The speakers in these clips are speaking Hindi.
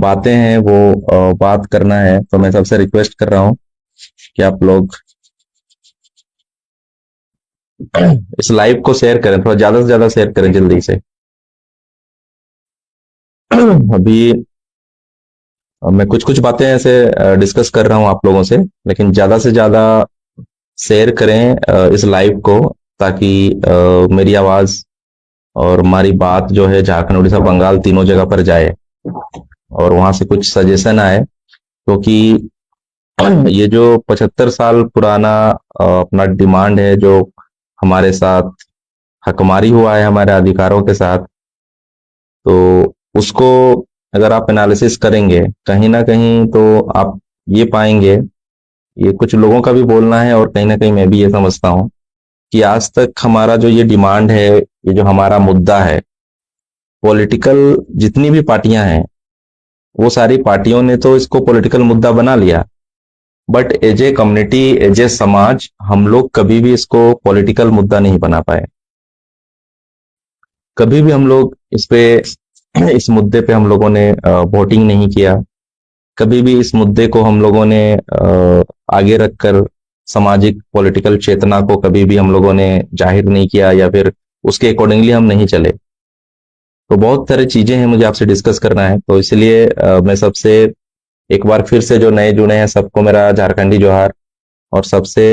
बातें हैं वो बात करना है, तो मैं सबसे रिक्वेस्ट कर रहा हूँ कि आप लोग इस लाइव को शेयर करें, थोड़ा ज्यादा से ज्यादा शेयर करें जल्दी से। अभी मैं कुछ कुछ बातें ऐसे डिस्कस कर रहा हूँ आप लोगों से, लेकिन ज्यादा से ज्यादा शेयर करें इस लाइव को, ताकि मेरी आवाज और हमारी बात जो है झारखंड उड़ीसा बंगाल तीनों जगह पर जाए और वहां से कुछ सजेशन आए। क्योंकि ये जो 75 साल पुराना अपना डिमांड है, जो हमारे साथ हकमारी हुआ है हमारे अधिकारों के साथ, तो उसको अगर आप एनालिसिस करेंगे कहीं ना कहीं, तो आप ये पाएंगे, ये कुछ लोगों का भी बोलना है और कहीं ना कहीं मैं भी ये समझता हूँ कि आज तक हमारा जो ये डिमांड है, ये जो हमारा मुद्दा है, पॉलिटिकल जितनी भी पार्टियां हैं वो सारी पार्टियों ने तो इसको पॉलिटिकल मुद्दा बना लिया, but as a community, as a समाज, हम लोग कभी भी इसको पॉलिटिकल मुद्दा नहीं बना पाए। कभी भी हम लोग इस पे इस मुद्दे पे हम लोगों ने वोटिंग नहीं किया। कभी भी इस मुद्दे को हम लोगों ने आगे रखकर सामाजिक पॉलिटिकल चेतना को कभी भी हम लोगों ने जाहिर नहीं किया, या फिर उसके अकॉर्डिंगली हम नहीं चले। तो बहुत सारी चीजें हैं मुझे आपसे डिस्कस करना है, तो इसलिए मैं सबसे एक बार फिर से जो नए जुड़े हैं सबको मेरा झारखंडी जोहार। और सबसे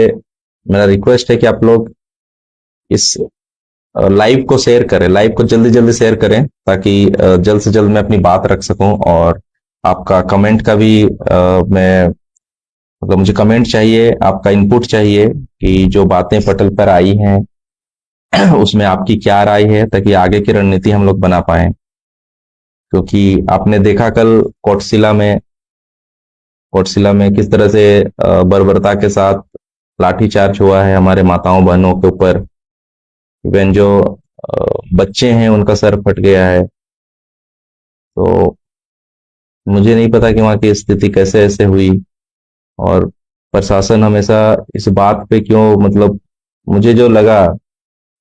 मेरा रिक्वेस्ट है कि आप लोग इस लाइव को शेयर करें, लाइव को जल्दी जल्दी शेयर करें, ताकि जल्द से जल्द मैं अपनी बात रख सकूं। और आपका कमेंट का भी मैं मतलब मुझे कमेंट चाहिए, आपका इनपुट चाहिए कि जो बातें पटल पर आई हैं उसमें आपकी क्या राय है, ताकि आगे की रणनीति हम लोग बना पाए। क्योंकि आपने देखा कल कोटशिला में किस तरह से बर्बरता के साथ लाठीचार्ज हुआ है हमारे माताओं बहनों के ऊपर। इवन जो बच्चे हैं उनका सर फट गया है। तो मुझे नहीं पता कि वहाँ की स्थिति कैसे ऐसे हुई, और प्रशासन हमेशा इस बात पे क्यों, मतलब मुझे जो लगा,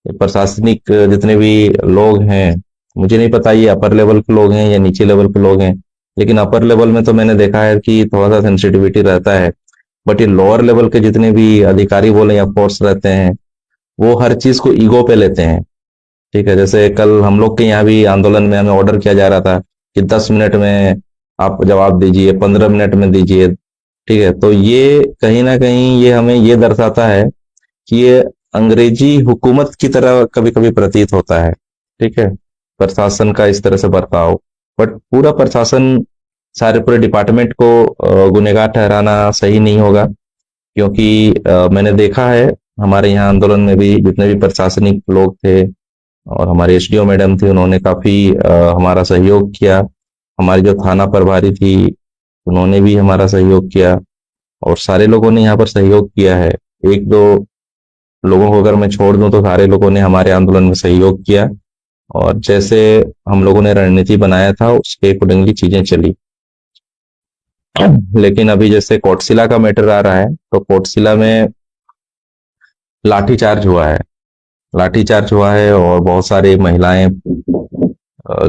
ये प्रशासनिक जितने भी लोग हैं, मुझे नहीं पता ये अपर लेवल के लोग हैं या नीचे लेवल के लोग हैं, लेकिन अपर लेवल में तो मैंने देखा है कि थोड़ा सा सेंसिटिविटी रहता है। बट ये लोअर लेवल के जितने भी अधिकारी बोले या फोर्स रहते हैं, वो हर चीज को ईगो पे लेते हैं। ठीक है, जैसे कल हम लोग के यहाँ भी आंदोलन में हमें ऑर्डर किया जा रहा था कि 10 मिनट में आप जवाब दीजिए, 15 मिनट में दीजिए। ठीक है, तो ये कहीं ना कहीं ये हमें ये दर्शाता है कि ये अंग्रेजी हुकूमत की तरह कभी कभी प्रतीत होता है। ठीक है, प्रशासन का इस तरह से बर्ताव। बट पूरा प्रशासन, सारे पूरे डिपार्टमेंट को गुनहगार ठहराना सही नहीं होगा। क्योंकि मैंने देखा है हमारे यहाँ आंदोलन में भी जितने भी प्रशासनिक लोग थे और हमारे एसडीओ मैडम थी, उन्होंने काफी हमारा सहयोग किया। हमारी जो थाना प्रभारी थी, उन्होंने भी हमारा सहयोग किया, और सारे लोगों ने यहाँ पर सहयोग किया है। एक दो लोगों को अगर मैं छोड़ दूं तो सारे लोगों ने हमारे आंदोलन में सहयोग किया, और जैसे हम लोगों ने रणनीति बनाया था उसके अकॉर्डिंगली चीजें चली। लेकिन अभी जैसे कोटशिला का मैटर आ रहा है, तो कोटशिला में लाठीचार्ज हुआ है, लाठीचार्ज हुआ है और बहुत सारी महिलाएं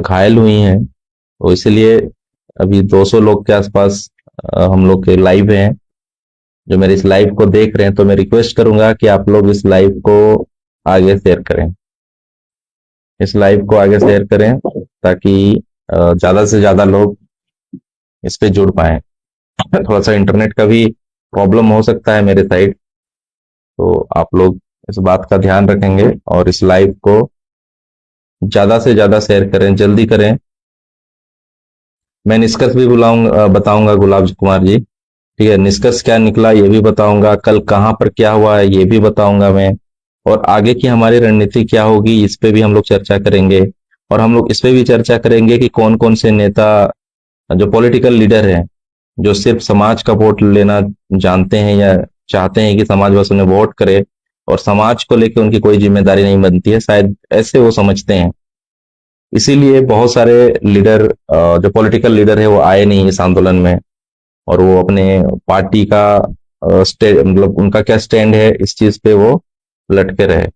घायल हुई हैं। तो इसलिए अभी 200 लोग के आसपास हम लोग के लाइव हैं। जो मेरे इस लाइव को देख रहे हैं, तो मैं रिक्वेस्ट करूंगा कि आप लोग इस लाइव को आगे शेयर करें, इस लाइव को आगे शेयर करें, ताकि ज्यादा से ज्यादा लोग इस पे जुड़ पाए। थोड़ा सा इंटरनेट का भी प्रॉब्लम हो सकता है मेरे साइड, तो आप लोग इस बात का ध्यान रखेंगे और इस लाइव को ज्यादा से ज्यादा शेयर करें, जल्दी करें। मैं निष्कर्ष भी बुलाऊंगा, बताऊंगा गुलाब कुमार जी। ठीक है, निष्कर्ष क्या निकला ये भी बताऊंगा, कल कहाँ पर क्या हुआ है ये भी बताऊंगा मैं, और आगे की हमारी रणनीति क्या होगी इस पे भी हम लोग चर्चा करेंगे। और हम लोग इस पे भी चर्चा करेंगे कि कौन कौन से नेता, जो पॉलिटिकल लीडर हैं, जो सिर्फ समाज का वोट लेना जानते हैं या चाहते हैं कि समाज बस उन्हें वोट करे, और समाज को लेकर उनकी कोई जिम्मेदारी नहीं बनती है, शायद ऐसे वो समझते हैं। इसीलिए बहुत सारे लीडर, जो पॉलिटिकल लीडर है, वो आए नहीं इस आंदोलन में, और वो अपने पार्टी का मतलब उनका क्या स्टैंड है इस चीज पे वो लटके रहे।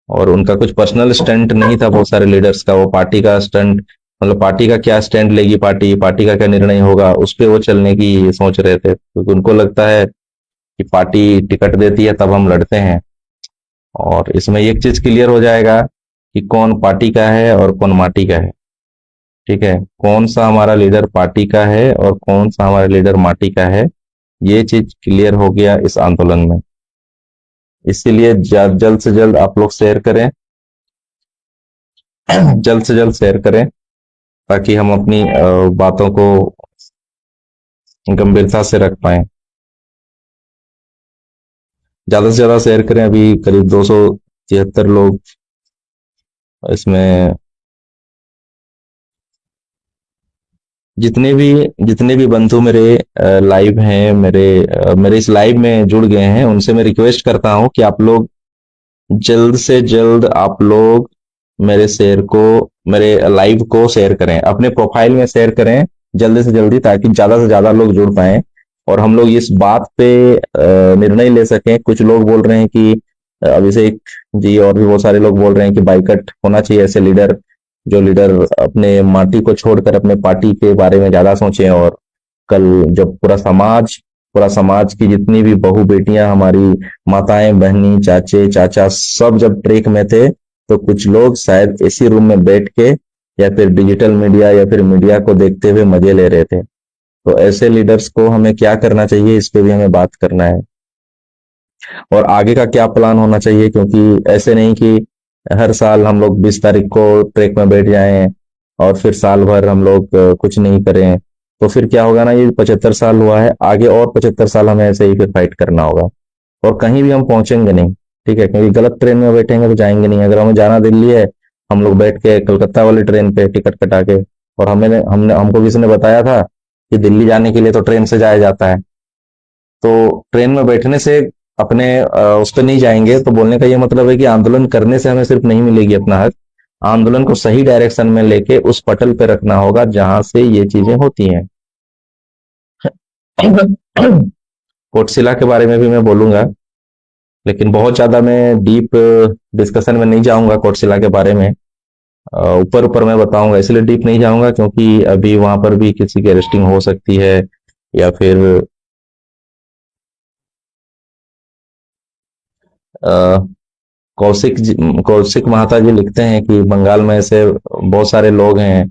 और उनका कुछ पर्सनल स्टंट नहीं था बहुत सारे लीडर्स का, वो पार्टी का स्टंट मतलब पार्टी का क्या स्टैंड लेगी, पार्टी पार्टी का क्या निर्णय होगा, उस पे वो चलने की सोच रहे थे, क्योंकि उनको लगता है कि पार्टी टिकट देती है तब हम लड़ते हैं। और इसमें एक चीज क्लियर हो जाएगा कि कौन पार्टी का है और कौन माटी का है। ठीक है, कौन सा हमारा लीडर पार्टी का है और कौन सा हमारा लीडर माटी का है, ये चीज क्लियर हो गया इस आंदोलन में। इसीलिए जल्द से जल्द आप लोग शेयर करें, जल्द से जल्द शेयर करें, ताकि हम अपनी बातों को गंभीरता से रख पाए। ज्यादा से ज्यादा शेयर करें, अभी करीब 273 लोग इसमें, जितने भी बंधु मेरे लाइव हैं, मेरे इस लाइव में जुड़ गए हैं, उनसे मैं रिक्वेस्ट करता हूं कि आप लोग जल्द से जल्द आप लोग मेरे लाइव को शेयर करें, अपने प्रोफाइल में शेयर करें जल्दी से जल्दी, ताकि ज्यादा से ज्यादा लोग जुड़ पाए और हम लोग इस बात पे निर्णय ले सकें। कुछ लोग बोल रहे हैं कि अभिषेक जी और भी बहुत सारे लोग बोल रहे हैं कि बाइकट होना चाहिए, ऐसे लीडर, जो लीडर अपने माटी को छोड़कर अपने पार्टी के बारे में ज्यादा सोचें। और कल जब पूरा समाज की जितनी भी बहू बेटियां, हमारी माताएं बहनी चाचे चाचा सब जब ट्रेक में थे, तो कुछ लोग शायद एसी रूम में बैठ के या फिर डिजिटल मीडिया या फिर मीडिया को देखते हुए मजे ले रहे थे। तो ऐसे लीडर्स को हमें क्या करना चाहिए, इस पे भी हमें बात करना है, और आगे का क्या प्लान होना चाहिए। क्योंकि ऐसे नहीं कि हर साल हम लोग 20 तारीख को ट्रेक में बैठ जाएं और फिर साल भर हम लोग कुछ नहीं करें, तो फिर क्या होगा ना, ये 75 साल हुआ है, आगे और 75 साल हमें ऐसे ही फिर फाइट करना होगा और कहीं भी हम पहुंचेंगे नहीं। ठीक है, क्योंकि गलत ट्रेन में बैठेंगे तो जाएंगे नहीं। अगर हमें जाना दिल्ली है, हम लोग बैठ के कलकत्ता वाली ट्रेन पे टिकट कटा के, और हमें हमने हमको किसी ने बताया था कि दिल्ली जाने के लिए तो ट्रेन से जाया जाता है, तो ट्रेन में बैठने से अपने उस पर नहीं जाएंगे। तो बोलने का ये मतलब है कि आंदोलन करने से हमें सिर्फ नहीं मिलेगी अपना हक, आंदोलन को सही डायरेक्शन में लेके उस पटल पे रखना होगा जहां से ये चीजें होती हैं। कोटशिला के बारे में भी मैं बोलूंगा, लेकिन बहुत ज्यादा मैं डीप डिस्कशन में नहीं जाऊंगा कोटशिला के बारे में। ऊपर ऊपर मैं बताऊंगा, इसलिए डीप नहीं जाऊंगा क्योंकि अभी वहां पर भी किसी की अरेस्टिंग हो सकती है, या फिर अ, कौशिक महाता जी लिखते हैं कि बंगाल में ऐसे बहुत सारे लोग हैं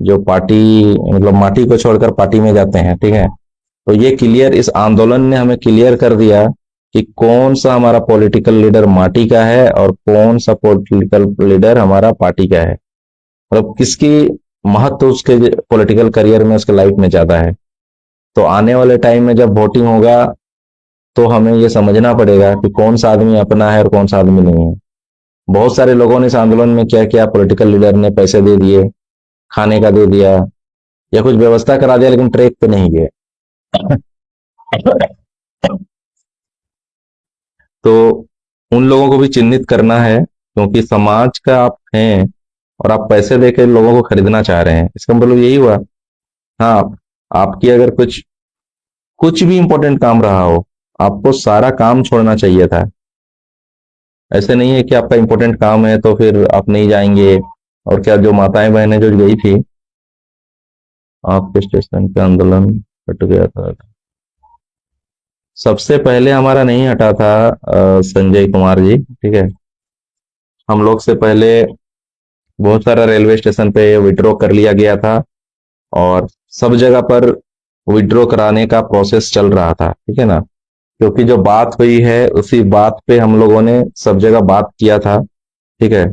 जो पार्टी, मतलब माटी को छोड़कर पार्टी में जाते हैं। ठीक है, तो ये क्लियर, इस आंदोलन ने हमें क्लियर कर दिया कि कौन सा हमारा पॉलिटिकल लीडर माटी का है और कौन सा पॉलिटिकल लीडर हमारा पार्टी का है, मतलब किसकी महत्व उसके पॉलिटिकल करियर में, उसके लाइफ में ज्यादा है। तो आने वाले टाइम में जब वोटिंग होगा, तो हमें ये समझना पड़ेगा कि कौन सा आदमी अपना है और कौन सा आदमी नहीं है। बहुत सारे लोगों ने इस आंदोलन में क्या किया, पॉलिटिकल लीडर ने पैसे दे दिए, खाने का दे दिया या कुछ व्यवस्था करा दिया, लेकिन ट्रैक पे नहीं गए। तो उन लोगों को भी चिन्हित करना है, क्योंकि समाज का आप हैं और आप पैसे देकर लोगों को खरीदना चाह रहे हैं, इसका मतलब यही हुआ। हाँ, आपकी अगर कुछ कुछ भी इंपॉर्टेंट काम रहा हो, आपको सारा काम छोड़ना चाहिए था। ऐसे नहीं है कि आपका इंपॉर्टेंट काम है तो फिर आप नहीं जाएंगे। और क्या, जो माताएं बहनें जो गई थी आपके स्टेशन पे, आंदोलन हट गया था, सबसे पहले हमारा नहीं हटा था संजय कुमार जी। ठीक है, हम लोग से पहले बहुत सारा रेलवे स्टेशन पे विड्रॉ कर लिया गया था, और सब जगह पर विड्रॉ कराने का प्रोसेस चल रहा था। ठीक है ना, क्योंकि जो बात हुई है उसी बात पे हम लोगों ने सब जगह बात किया था। ठीक है,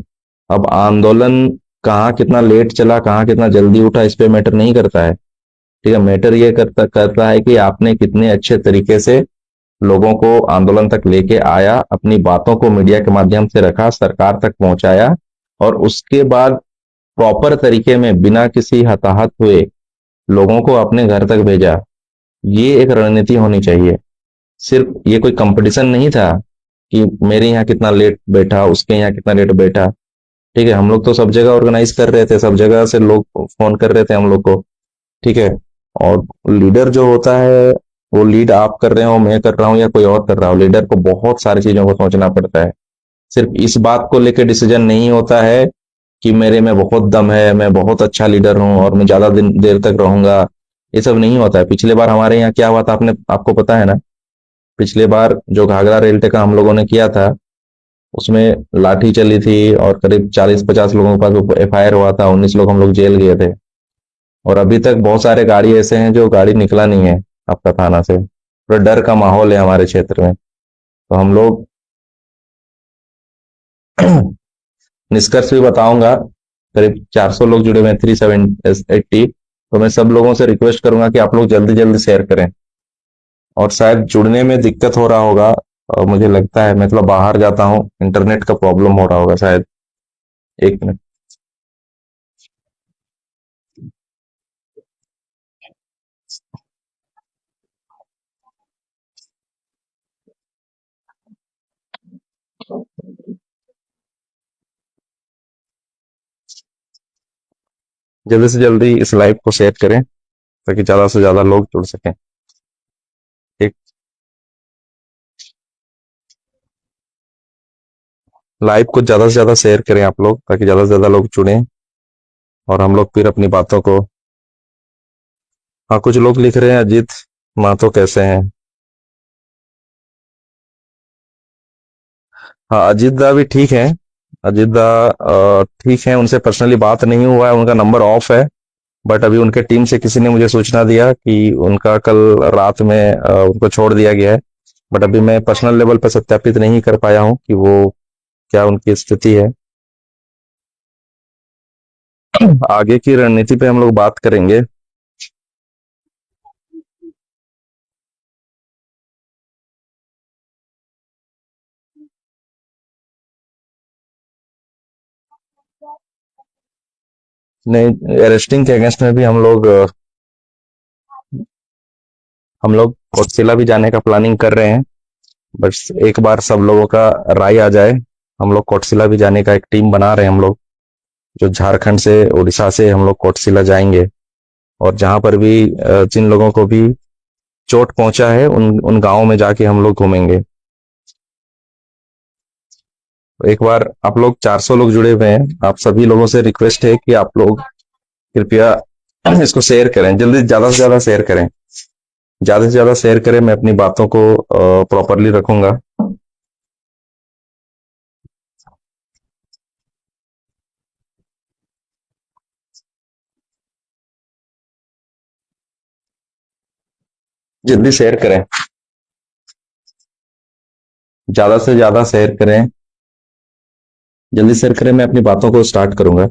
अब आंदोलन कहाँ कितना लेट चला, कहाँ कितना जल्दी उठा, इस पे मैटर नहीं करता है। ठीक है, मैटर ये करता है कि आपने कितने अच्छे तरीके से लोगों को आंदोलन तक लेके आया, अपनी बातों को मीडिया के माध्यम से रखा, सरकार तक पहुंचाया, और उसके बाद प्रॉपर तरीके में बिना किसी हताहत हुए लोगों को अपने घर तक भेजा। ये एक रणनीति होनी चाहिए। सिर्फ ये कोई कंपटीशन नहीं था कि मेरे यहाँ कितना लेट बैठा, उसके यहाँ कितना लेट बैठा। ठीक है, हम लोग तो सब जगह ऑर्गेनाइज कर रहे थे, सब जगह से लोग फोन कर रहे थे हम लोग को। ठीक है, और लीडर जो होता है, वो लीड आप कर रहे हो, मैं कर रहा हूँ या कोई और कर रहा हो, लीडर को बहुत सारी चीजों को सोचना पड़ता है। सिर्फ इस बात को लेकर डिसीजन नहीं होता है कि मेरे में बहुत दम है, मैं बहुत अच्छा लीडर हूँ और मैं ज्यादा दिन देर तक रहूंगा। ये सब नहीं होता है। पिछले बार हमारे यहाँ क्या हुआ था, आपको पता है ना? पिछले बार जो घाघरा रेलवे का हम लोगों ने किया था, उसमें लाठी चली थी और करीब 40-50 लोगों के पास एफआईआर हुआ था, 19 लोग हम लोग जेल गए थे। और अभी तक बहुत सारे गाड़ी ऐसे हैं जो गाड़ी निकला नहीं है आपका थाना से। पूरा डर का माहौल है हमारे क्षेत्र में। तो हम लोग निष्कर्ष भी बताऊंगा। करीब 400 लोग जुड़े हुए हैं, 380। तो मैं सब लोगों से रिक्वेस्ट करूंगा कि आप लोग जल्दी जल्दी शेयर करें। और शायद जुड़ने में दिक्कत हो रहा होगा, और मुझे लगता है मैं थोड़ा बाहर जाता हूँ, इंटरनेट का प्रॉब्लम हो रहा होगा शायद। एक मिनट। जल्दी से जल्दी इस लाइव को शेयर करें ताकि ज्यादा से ज्यादा लोग जुड़ सकें। एक लाइव को ज्यादा से ज्यादा शेयर करें आप लोग, ताकि ज्यादा से ज्यादा लोग जुड़ें और हम लोग फिर अपनी बातों को। हाँ, कुछ लोग लिख रहे हैं अजीत माथुर कैसे हैं। हाँ, अजीत दा भी ठीक है। अजीत दा ठीक है, उनसे पर्सनली बात नहीं हुआ है, उनका नंबर ऑफ है। बट अभी उनके टीम से किसी ने मुझे सूचना दिया कि उनका कल रात में उनको छोड़ दिया गया है। बट अभी मैं पर्सनल लेवल पर सत्यापित नहीं कर पाया हूँ कि वो क्या उनकी स्थिति है। आगे की रणनीति पे हम लोग बात करेंगे। नहीं, अरेस्टिंग के अगेंस्ट में भी हम लोग कोटशिला भी जाने का प्लानिंग कर रहे हैं। बस एक बार सब लोगों का राय आ जाए। हम लोग कोटशिला भी जाने का एक टीम बना रहे हैं हम लोग, जो झारखंड से, उड़ीसा से हम लोग कोटशिला जाएंगे। और जहां पर भी जिन लोगों को भी चोट पहुंचा है, उन उन गांवों में जाके हम लोग घूमेंगे। तो एक बार आप लोग 400 लोग जुड़े हुए हैं, आप सभी लोगों से रिक्वेस्ट है कि आप लोग कृपया इसको शेयर करें, जल्दी ज्यादा से ज्यादा शेयर करें। ज्यादा से ज्यादा शेयर करें, मैं अपनी बातों को प्रॉपरली रखूंगा। जल्दी शेयर करें, ज्यादा से ज्यादा शेयर करें। जल्दी शेयर करें, मैं अपनी बातों को स्टार्ट करूंगा।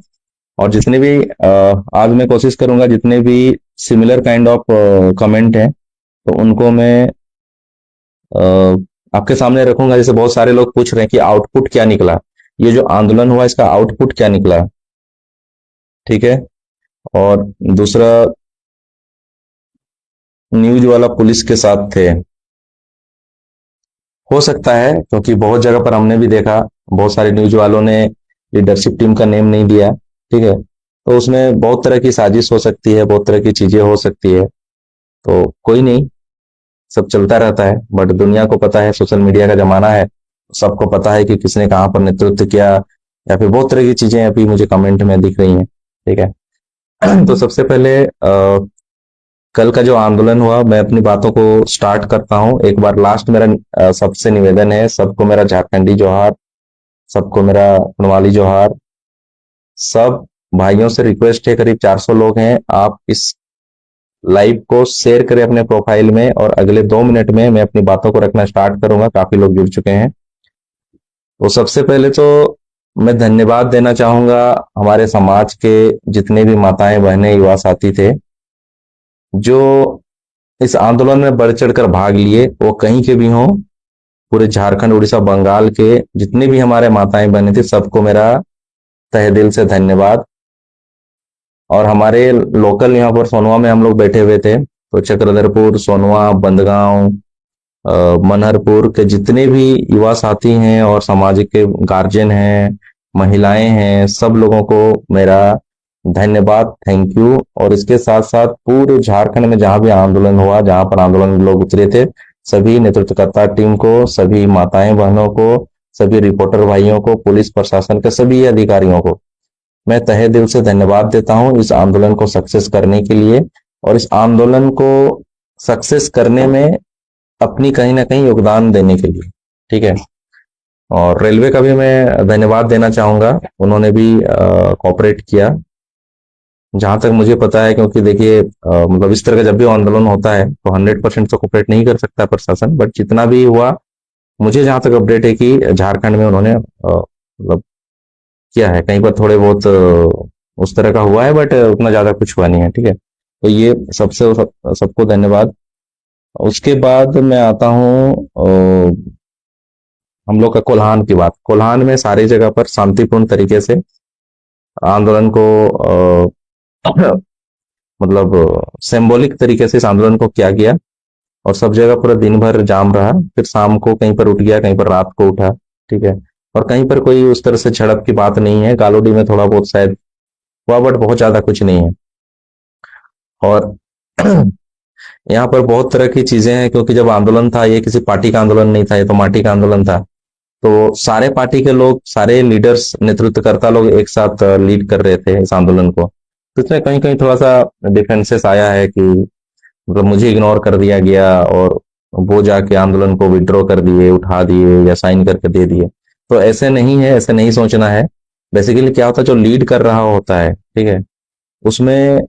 और जितने भी आज मैं कोशिश करूंगा, जितने भी सिमिलर काइंड ऑफ कमेंट हैं, तो उनको मैं अ, आपके सामने रखूंगा। जैसे बहुत सारे लोग पूछ रहे हैं कि आउटपुट क्या निकला, ये जो आंदोलन हुआ इसका आउटपुट क्या निकला। ठीक है। और दूसरा, न्यूज वाला पुलिस के साथ थे, हो सकता है, क्योंकि बहुत जगह पर हमने भी देखा, बहुत सारे न्यूज वालों ने लीडरशिप टीम का नेम नहीं दिया। ठीक है। तो उसमें बहुत तरह की साजिश हो सकती है, बहुत तरह की चीजें हो सकती है। तो कोई नहीं, सब चलता रहता है। बट दुनिया को पता है, सोशल मीडिया का जमाना है, सबको पता है कि किसने कहाँ पर नेतृत्व किया, या फिर बहुत तरह की चीजें अभी मुझे कमेंट में दिख रही हैं। ठीक है। तो सबसे पहले कल का जो आंदोलन हुआ, मैं अपनी बातों को स्टार्ट करता हूँ। एक बार लास्ट मेरा सबसे निवेदन है, सबको मेरा झारखंडी जोहार, सबको मेरा कुनवाली जोहार। सब भाइयों से रिक्वेस्ट है, करीब 400 लोग हैं, आप इस लाइव को शेयर करें अपने प्रोफाइल में। और अगले 2 मिनट में मैं अपनी बातों को रखना स्टार्ट करूंगा। काफी लोग जुड़ चुके हैं। तो सबसे पहले तो मैं धन्यवाद देना चाहूंगा हमारे समाज के जितने भी माताएं, बहनें, युवा साथी थे, जो इस आंदोलन में बढ़ चढ़कर भाग लिए, वो कहीं के भी हों। पूरे झारखंड, उड़ीसा, बंगाल के जितने भी हमारे माताएं बहनें थे, सबको मेरा तहे दिल से धन्यवाद। और हमारे लोकल यहाँ पर सोनवा में हम लोग बैठे हुए थे, तो चक्रधरपुर, सोनवा, बंदगांव, मनहरपुर के जितने भी युवा साथी हैं और सामाजिक के गार्जियन हैं, महिलाएं हैं, सब लोगों को मेरा धन्यवाद, थैंक यू। और इसके साथ साथ पूरे झारखंड में जहां भी आंदोलन हुआ, जहां पर आंदोलन में लोग उतरे थे, सभी नेतृत्वकर्ता टीम को, सभी माताएं बहनों को, सभी रिपोर्टर भाइयों को, पुलिस प्रशासन के सभी अधिकारियों को मैं तहे दिल से धन्यवाद देता हूं इस आंदोलन को सक्सेस करने के लिए, और इस आंदोलन को सक्सेस करने में अपनी कहीं ना कहीं योगदान देने के लिए। ठीक है। और रेलवे का भी मैं धन्यवाद देना चाहूंगा, उन्होंने भी कोऑपरेट किया जहां तक मुझे पता है, क्योंकि देखिए मतलब इस तरह का जब भी आंदोलन होता है तो 100% तो कोऑपरेट नहीं कर सकता प्रशासन, बट जितना भी हुआ मुझे जहां तक अपडेट है कि झारखंड में उन्होंने मतलब किया है, कहीं पर थोड़े बहुत उस तरह का हुआ है, बट उतना ज्यादा कुछ हुआ नहीं है। ठीक है, तो ये सबको धन्यवाद। उसके बाद मैं आता हूँ हम लोग का कोल्हान की बात। कोल्हान में सारी जगह पर शांतिपूर्ण तरीके से आंदोलन को मतलब सिंबॉलिक तरीके से इस आंदोलन को किया गया, और सब जगह पूरा दिन भर जाम रहा, फिर शाम को कहीं पर उठ गया, कहीं पर रात को उठा। ठीक है, और कहीं पर कोई उस तरह से झड़प की बात नहीं है, गालोडी में थोड़ा बहुत शायद हुआ, बट बहुत ज्यादा कुछ नहीं है। और यहाँ पर बहुत तरह की चीजें हैं, क्योंकि जब आंदोलन था ये किसी पार्टी का आंदोलन नहीं था, ये तो माटी का आंदोलन था। तो सारे पार्टी के लोग, सारे लीडर्स, नेतृत्वकर्ता लोग एक साथ लीड कर रहे थे इस आंदोलन को। तो इसमें कहीं कहीं थोड़ा सा डिफरेंसेस आया है कि मतलब मुझे इग्नोर कर दिया गया और वो जाके आंदोलन को विड्रॉ कर दिए, उठा दिए या साइन करके दे दिए। तो ऐसे नहीं है, ऐसे नहीं सोचना है। बेसिकली क्या होता है, जो लीड कर रहा होता है, ठीक है, उसमें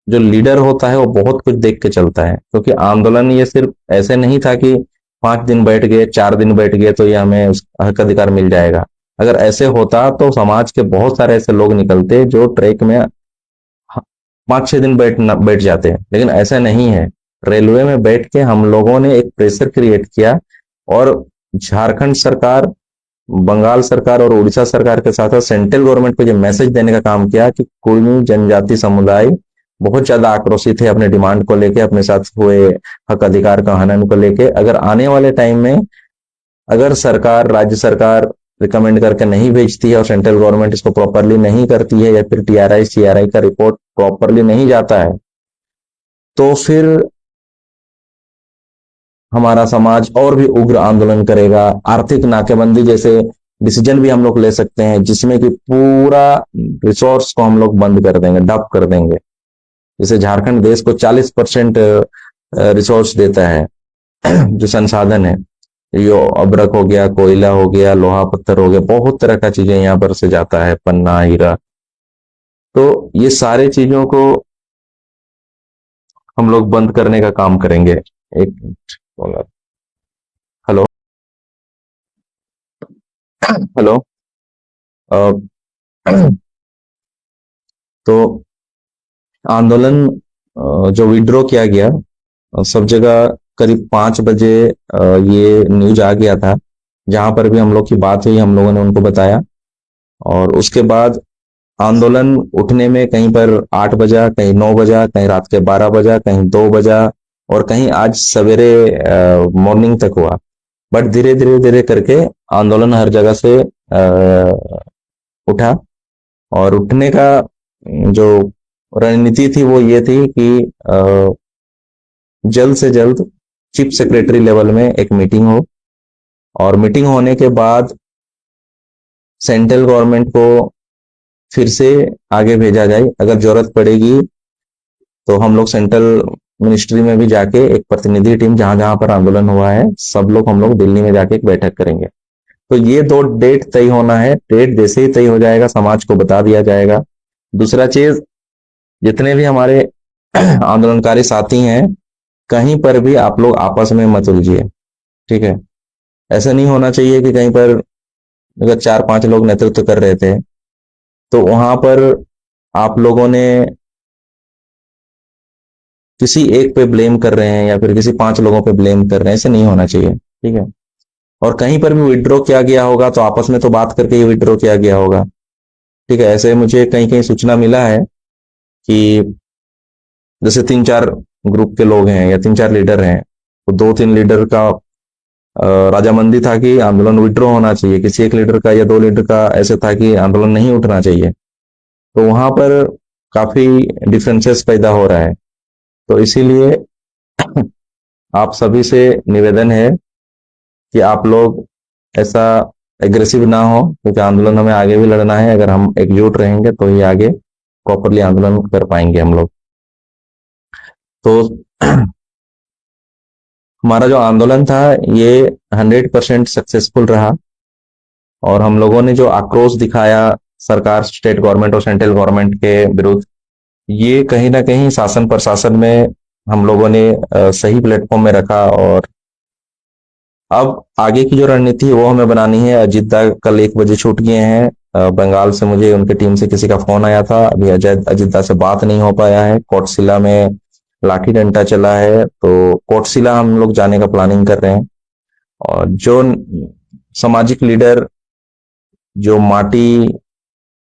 जो लीडर होता है वो बहुत कुछ देख के चलता है, क्योंकि आंदोलन ये सिर्फ ऐसे नहीं था कि 5 दिन बैठ गए, 4 दिन बैठ गए तो ये हमें उस हक अधिकार मिल जाएगा। अगर ऐसे होता तो समाज के बहुत सारे ऐसे लोग निकलते जो ट्रैक में 5-6 दिन बैठ जाते हैं, लेकिन ऐसा नहीं है। रेलवे में बैठ के हम लोगों ने एक प्रेशर क्रिएट किया, और झारखंड सरकार, बंगाल सरकार और उड़ीसा सरकार के साथ साथ सेंट्रल गवर्नमेंट को ये मैसेज देने का काम किया कि कोई जनजाति समुदाय बहुत ज्यादा आक्रोशित है अपने डिमांड को लेके, अपने साथ हुए हक अधिकार का हनन को लेके। अगर आने वाले टाइम में अगर सरकार, राज्य सरकार रिकमेंड करके नहीं भेजती है और सेंट्रल गवर्नमेंट इसको प्रॉपरली नहीं करती है, या फिर टीआरआई सीआरआई का रिपोर्ट प्रॉपरली नहीं जाता है, तो फिर हमारा समाज और भी उग्र आंदोलन करेगा। आर्थिक नाकेबंदी जैसे डिसीजन भी हम लोग ले सकते हैं, जिसमें कि पूरा रिसोर्स को हम लोग बंद कर देंगे, डंप कर देंगे। जैसे झारखंड देश को 40% रिसोर्स देता है, जो संसाधन है, यो अब्रक हो गया, कोयला हो गया, लोहा पत्थर हो गया, बहुत तरह का चीजें यहाँ पर से जाता है, पन्ना, हीरा। तो ये सारे चीजों को हम लोग बंद करने का काम करेंगे। एक मिनट। हेलो। हेलो। अ, तो आंदोलन जो विड्रॉ किया गया, सब जगह करीब 5 बजे ये न्यूज आ गया था। जहां पर भी हम लोग की बात हुई, हम लोगों ने उनको बताया, और उसके बाद आंदोलन उठने में कहीं पर 8 बजा, कहीं 9 बजा, कहीं रात के 12 बजा, कहीं 2 बजा, और कहीं आज सवेरे मॉर्निंग तक हुआ। बट धीरे धीरे धीरे करके आंदोलन हर जगह से उठा, और उठने का जो रणनीति थी वो ये थी कि जल्द से जल्द चीफ सेक्रेटरी लेवल में एक मीटिंग हो, और मीटिंग होने के बाद सेंट्रल गवर्नमेंट को फिर से आगे भेजा जाए। अगर जरूरत पड़ेगी तो हम लोग सेंट्रल मिनिस्ट्री में भी जाके एक प्रतिनिधि टीम, जहां जहां पर आंदोलन हुआ है, सब लोग हम लोग दिल्ली में जाके एक बैठक करेंगे। तो ये 2 डेट तय होना है। डेट जैसे ही तय हो जाएगा समाज को बता दिया जाएगा। दूसरा चीज, जितने भी हमारे आंदोलनकारी साथी हैं, कहीं पर भी आप लोग आपस में मत उलझिए। ठीक है, ऐसा नहीं होना चाहिए कि कहीं पर अगर 4-5 लोग नेतृत्व कर रहे थे तो वहां पर आप लोगों ने किसी एक पे ब्लेम कर रहे हैं, या फिर किसी 5 लोगों पे ब्लेम कर रहे हैं, ऐसे नहीं होना चाहिए। ठीक है, और कहीं पर भी विड्रॉ किया गया होगा तो आपस में तो बात करके ही विड्रॉ किया गया होगा। ठीक है, ऐसे मुझे कहीं कहीं सूचना मिला है कि जैसे 3-4 ग्रुप के लोग हैं या 3-4 लीडर हैं, तो 2-3 लीडर का राजामंदी था कि आंदोलन विड्रॉ होना चाहिए, किसी एक लीडर का या 2 लीडर का ऐसे था कि आंदोलन नहीं उठना चाहिए। तो वहां पर काफी डिफरेंसेस पैदा हो रहा है। तो इसीलिए आप सभी से निवेदन है कि आप लोग ऐसा एग्रेसिव ना हो, क्योंकि आंदोलन हमें आगे भी लड़ना है। अगर हम एकजुट रहेंगे तो ही आगे प्रॉपरली आंदोलन कर पाएंगे हम लोग। तो हमारा जो आंदोलन था ये 100% सक्सेसफुल रहा, और हम लोगों ने जो आक्रोश दिखाया सरकार, स्टेट गवर्नमेंट और सेंट्रल गवर्नमेंट के विरुद्ध, ये कहीं ना कहीं शासन प्रशासन में हम लोगों ने सही प्लेटफॉर्म में रखा। और अब आगे की जो रणनीति है वो हमें बनानी है। अजीत दा कल 1 बजे छूट गए हैं बंगाल से। मुझे उनके टीम से किसी का फोन आया था, अभी अजीत दा से बात नहीं हो पाया है। कोटशिला में लाठी डंडा चला है, तो कोटशिला हम लोग जाने का प्लानिंग कर रहे हैं। और जो सामाजिक लीडर जो माटी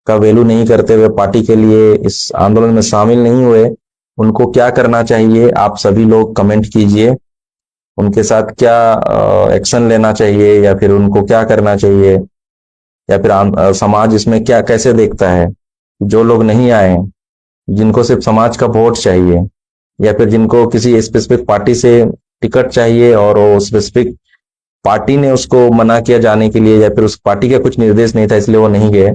का वैल्यू नहीं करते हुए पार्टी के लिए इस आंदोलन में शामिल नहीं हुए, उनको क्या करना चाहिए आप सभी लोग कमेंट कीजिए। उनके साथ क्या एक्शन लेना चाहिए, या फिर उनको क्या करना चाहिए, या फिर समाज इसमें क्या कैसे देखता है। जो लोग नहीं आए, जिनको सिर्फ समाज का वोट चाहिए, या फिर जिनको किसी स्पेसिफिक पार्टी से टिकट चाहिए और वो स्पेसिफिक पार्टी ने उसको मना किया जाने के लिए, या फिर उस पार्टी का कुछ निर्देश नहीं था इसलिए वो नहीं गए,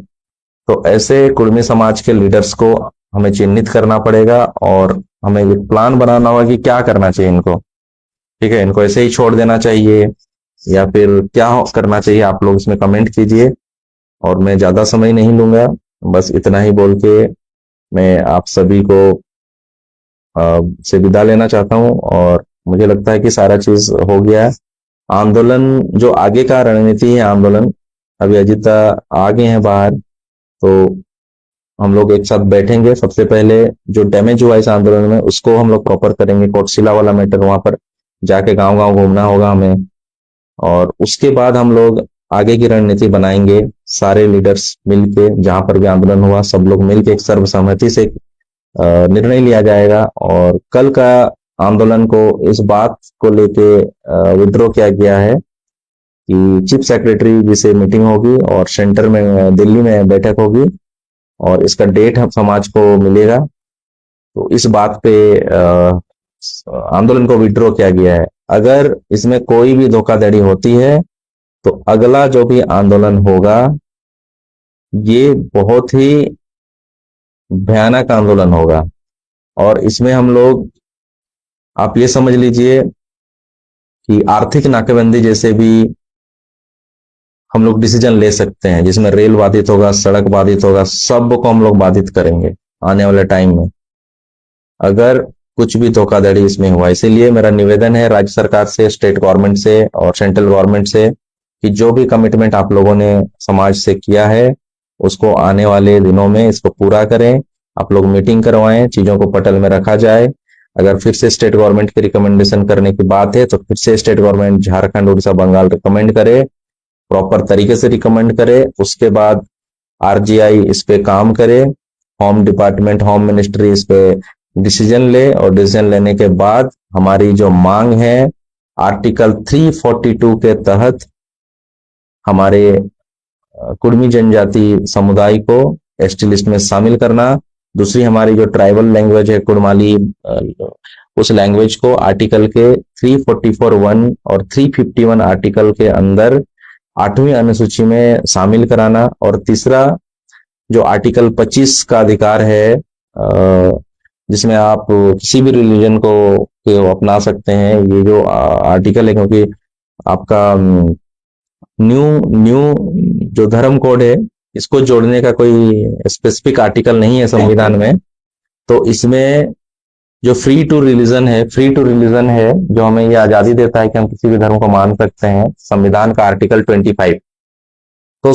तो ऐसे कुर्मी समाज के लीडर्स को हमें चिन्हित करना पड़ेगा और हमें एक प्लान बनाना होगा कि क्या करना चाहिए इनको। ठीक है, इनको ऐसे ही छोड़ देना चाहिए या फिर क्या करना चाहिए, आप लोग इसमें कमेंट कीजिए। और मैं ज्यादा समय नहीं लूंगा, बस इतना ही बोल के मैं आप सभी को से विदा लेना चाहता हूं। और मुझे लगता है कि सारा चीज हो गया है। आंदोलन जो आगे का रणनीति है आंदोलन, अभी अजीत आ गए हैं बाहर, तो हम लोग एक साथ बैठेंगे। सबसे पहले जो डैमेज हुआ इस आंदोलन में उसको हम लोग प्रॉपर करेंगे। कोटशिला वाला मैटर, वहां पर जाके गांव गांव घूमना होगा हमें, और उसके बाद हम लोग आगे की रणनीति बनाएंगे। सारे लीडर्स मिलके, जहां पर भी आंदोलन हुआ सब लोग मिलके एक सर्वसम्मति से निर्णय लिया जाएगा। और कल का आंदोलन को इस बात को लेके विड्रॉ किया गया है कि चीफ सेक्रेटरी जी से मीटिंग होगी और सेंटर में दिल्ली में बैठक होगी, और इसका डेट हम समाज को मिलेगा। तो इस बात पे आंदोलन को विड्रॉ किया गया है। अगर इसमें कोई भी धोखाधड़ी होती है तो अगला जो भी आंदोलन होगा ये बहुत ही भयानक आंदोलन होगा। और इसमें हम लोग, आप ये समझ लीजिए कि आर्थिक नाकेबंदी जैसे भी हम लोग डिसीजन ले सकते हैं, जिसमें रेल बाधित होगा, सड़क बाधित होगा, सबको हम लोग बाधित करेंगे आने वाले टाइम में अगर कुछ भी धोखाधड़ी इसमें हुआ। इसीलिए मेरा निवेदन है राज्य सरकार से, स्टेट गवर्नमेंट से और सेंट्रल गवर्नमेंट से कि जो भी कमिटमेंट आप लोगों ने समाज से किया है उसको आने वाले दिनों में इसको पूरा करें। आप लोग मीटिंग करवाएं, चीजों को पटल में रखा जाए। अगर फिर से स्टेट गवर्नमेंट की रिकमेंडेशन करने की बात है तो फिर से state government Jharkhand, Orissa, Bengal recommend करे, प्रॉपर तरीके से रिकमेंड करे। उसके बाद आरजीआई इस पे काम करे, होम डिपार्टमेंट, होम मिनिस्ट्री इस पे डिसीजन ले, और डिसीजन लेने के बाद हमारी जो मांग है आर्टिकल 342 के तहत हमारे कुर्मी जनजाति समुदाय को एसटी लिस्ट में शामिल करना। दूसरी हमारी जो ट्राइबल लैंग्वेज है कुड़माली, उस लैंग्वेज को आर्टिकल के 344(1) और 351 आर्टिकल के अंदर 8वीं अनुसूची में शामिल कराना। और तीसरा जो आर्टिकल 25 का अधिकार है, जिसमें आप किसी भी रिलीजन को अपना सकते हैं, ये जो आर्टिकल है, क्योंकि आपका न्यू जो धर्म कोड है इसको जोड़ने का कोई स्पेसिफिक आर्टिकल नहीं है संविधान में। तो इसमें जो फ्री टू रिलीजन है जो हमें ये आजादी देता है कि हम किसी भी धर्म को मान सकते हैं, संविधान का आर्टिकल 25। तो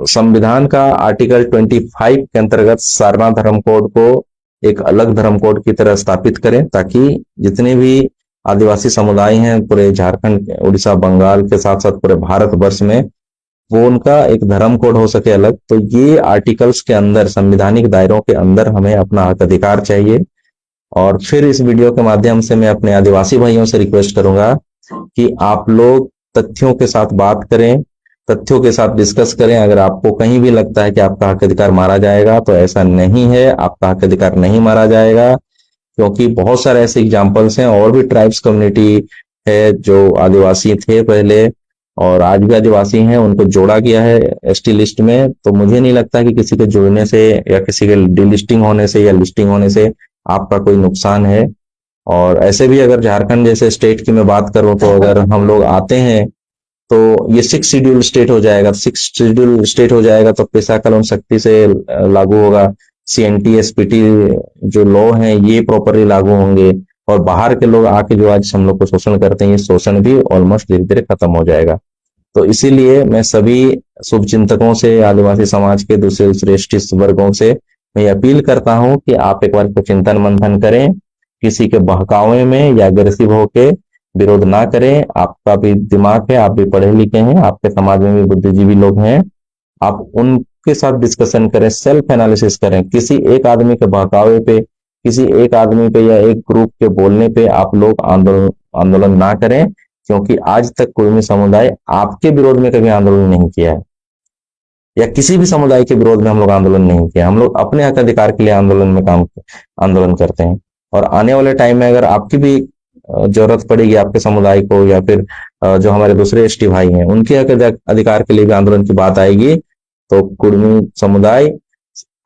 संविधान का आर्टिकल 25 के अंतर्गत सारनाथ धर्म कोड को एक अलग धर्म कोड की तरह स्थापित करें, ताकि जितने भी आदिवासी समुदाय हैं पूरे झारखंड, उड़ीसा, बंगाल के साथ साथ पूरे भारतवर्ष में, वो उनका एक धर्म कोड हो सके अलग। तो ये आर्टिकल्स के अंदर, संवैधानिक दायरों के अंदर हमें अपना हक अधिकार चाहिए। और फिर इस वीडियो के माध्यम से मैं अपने आदिवासी भाइयों से रिक्वेस्ट करूंगा कि आप लोग तथ्यों के साथ बात करें, तथ्यों के साथ डिस्कस करें। अगर आपको कहीं भी लगता है कि आपका हक अधिकार मारा जाएगा तो ऐसा नहीं है, आपका हक अधिकार नहीं मारा जाएगा, क्योंकि बहुत सारे ऐसे एग्जाम्पल्स हैं। और भी ट्राइब्स कम्युनिटी है जो आदिवासी थे पहले, और आज भी आदिवासी हैं उनको जोड़ा गया है एसटी लिस्ट में। तो मुझे नहीं लगता कि किसी के जुड़ने से या किसी के डिलिस्टिंग होने से या लिस्टिंग होने से आपका कोई नुकसान है। और ऐसे भी अगर झारखंड जैसे स्टेट की मैं बात करूं तो अगर हम लोग आते हैं तो ये 6 शेड्यूल स्टेट हो जाएगा। 6 शेड्यूल स्टेट हो जाएगा तो पेशा कानून सख्ती से लागू होगा। सीएनटी एसपीटी जो लॉ हैं ये प्रॉपरली लागू होंगे। और बाहर के लोग आके जो आज हम लोग को शोषण करते हैं ये शोषण भी ऑलमोस्ट धीरे धीरे खत्म हो जाएगा। तो इसीलिए मैं सभी शुभ चिंतकों से, आदिवासी समाज के दूसरे दूसरे एसटी वर्गों से मैं अपील करता हूं कि आप एक बार को चिंतन मंथन करें, किसी के बहकावे में या अग्रेसिव होके विरोध ना करें। आपका भी दिमाग है, आप भी पढ़े लिखे हैं, आपके समाज में भी बुद्धिजीवी लोग हैं, आप उनके साथ डिस्कशन करें, सेल्फ एनालिसिस करें। किसी एक आदमी के बहकावे पे, किसी एक आदमी पे या एक ग्रुप के बोलने पे आप लोग आंदोलन आंदोलन ना करें, क्योंकि आज तक कुर्मी समुदाय आपके विरोध में कभी आंदोलन नहीं किया है या किसी भी समुदाय के विरोध में हम लोग आंदोलन नहीं किया। हम लोग अपने हक अधिकार के लिए आंदोलन करते हैं। और आने वाले टाइम में अगर आपकी भी जरूरत पड़ेगी आपके समुदाय को या फिर जो हमारे दूसरे एसटी भाई हैं उनके हक अधिकार के लिए भी आंदोलन की बात आएगी तो कुर्मी समुदाय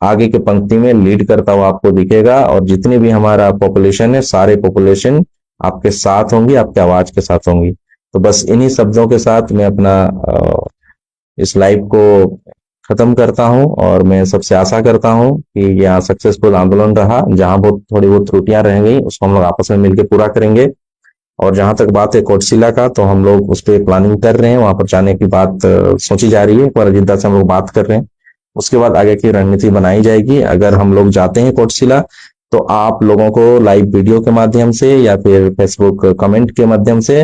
आगे के पंक्ति में लीड करता हुआ आपको दिखेगा। और जितनी भी हमारा पॉपुलेशन है सारे पॉपुलेशन आपके साथ होंगी, आपके आवाज के साथ होंगी। तो बस इन्हीं शब्दों के साथ मैं अपना इस लाइव को खत्म करता हूं। और मैं सबसे आशा करता हूं कि यह सक्सेसफुल आंदोलन रहा। जहां बहुत थोड़ी बहुत त्रुटियां रह गई उसको हम लोग आपस में मिलकर पूरा करेंगे। और जहां तक बात है कोटशिला का, तो हम लोग उस पर प्लानिंग कर रहे हैं, वहां पर जाने की बात सोची जा रही है। एक बार अजिंता से हम लोग बात कर रहे हैं, उसके बाद आगे की रणनीति बनाई जाएगी। अगर हम लोग जाते हैं कोटशिला तो आप लोगों को लाइव वीडियो के माध्यम से या फिर फेसबुक कमेंट के माध्यम से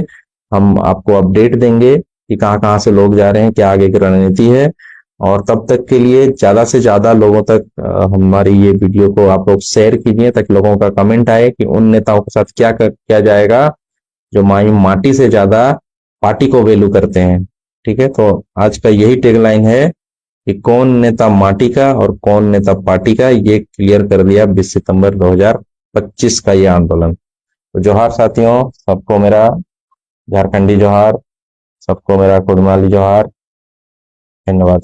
हम आपको अपडेट देंगे कि कहाँ कहाँ से लोग जा रहे हैं, क्या आगे की रणनीति है। और तब तक के लिए ज्यादा से ज्यादा लोगों तक हमारी ये वीडियो को आप लोग शेयर कीजिए ताकि लोगों का कमेंट आए कि उन नेताओं के साथ क्या किया जाएगा जो माई माटी से ज्यादा पार्टी को वैल्यू करते हैं। ठीक है, तो आज का यही टैगलाइन है कि कौन नेता माटी का और कौन नेता पार्टी का, ये क्लियर कर दिया 20 सितंबर 2025 का ये आंदोलन। तो जोहार साथियों, सबको मेरा झारखंडी जोहार, सबको मेरा कुड़माली जोहार। धन्यवाद।